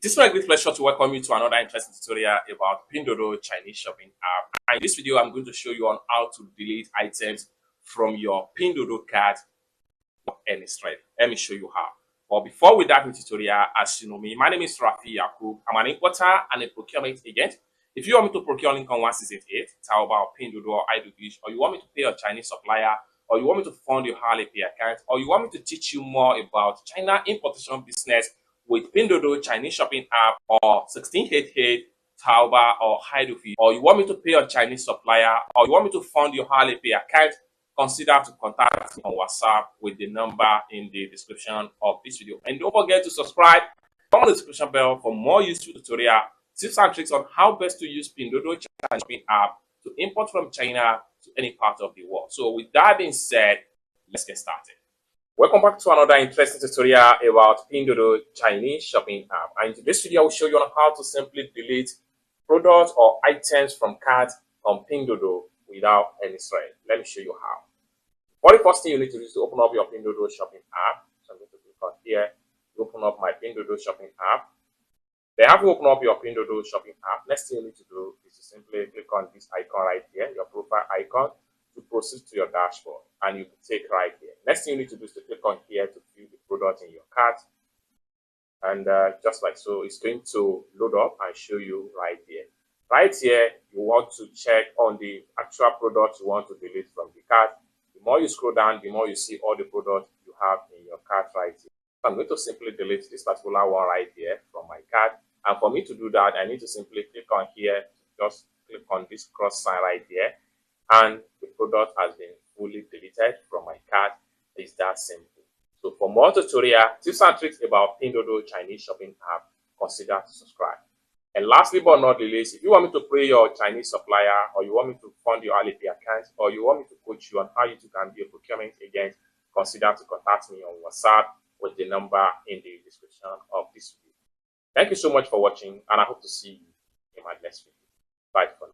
It is my great pleasure to welcome you to another interesting tutorial about Pinduoduo Chinese shopping app. And in this video, I'm going to show you on how to delete items from your Pinduoduo cart or any stripe. Let me show you how. But before we dive into the tutorial, as you know me, my name is Rafi Yakub. I'm an importer and a procurement agent. If you want me to procure Lincoln 168, Taobao, Pinduoduo, or iDoGish, or you want me to pay a Chinese supplier, or you want me to fund your Alipay account, or you want me to teach you more about China importation business with Pinduoduo Chinese shopping app or 1688 Taobao or iDoGish, or you want me to pay a Chinese supplier, or you want me to fund your Alipay account, consider to contact me on WhatsApp with the number in the description of this video. And don't forget to subscribe, turn on the description bell for more useful tutorial, tips and tricks on how best to use Pinduoduo Chinese shopping app to import from China to any part of the world. So with that being said, let's get started. Welcome back to another interesting tutorial about Pinduoduo Chinese shopping app. And in this video, I will show you on how to simply delete products or items from cart on Pinduoduo without any stress. Let me show you how. For the first thing you need to do is to open up your Pinduoduo shopping app. So I'm going to click on here, open up my Pinduoduo shopping app. Then after you open up your Pinduoduo shopping app, next thing you need to do is to simply click on this icon right here, your profile icon, to proceed to your dashboard, and you can take right here. Next thing you need to do is to click on here to view the product in your cart, and just like so, it's going to load up and show you right here. Right here, you want to check on the actual product you want to delete from the cart. The more you scroll down, the more you see all the products you have in your cart right here. So I'm going to simply delete this particular one right here from my cart. And for me to do that, I need to simply click on here, just click on this cross sign right here, and the product has been fully deleted from my cart. It's that simple. So for more tutorial, tips and tricks about Pinduoduo Chinese shopping app, consider to subscribe. And lastly but not least, if you want me to pay your Chinese supplier, or you want me to fund your Alipay account, or you want me to coach you on how you can be a procurement agent, consider to contact me on WhatsApp with the number in the description of this video. Thank you so much for watching, and I hope to see you in my next video. Bye for now.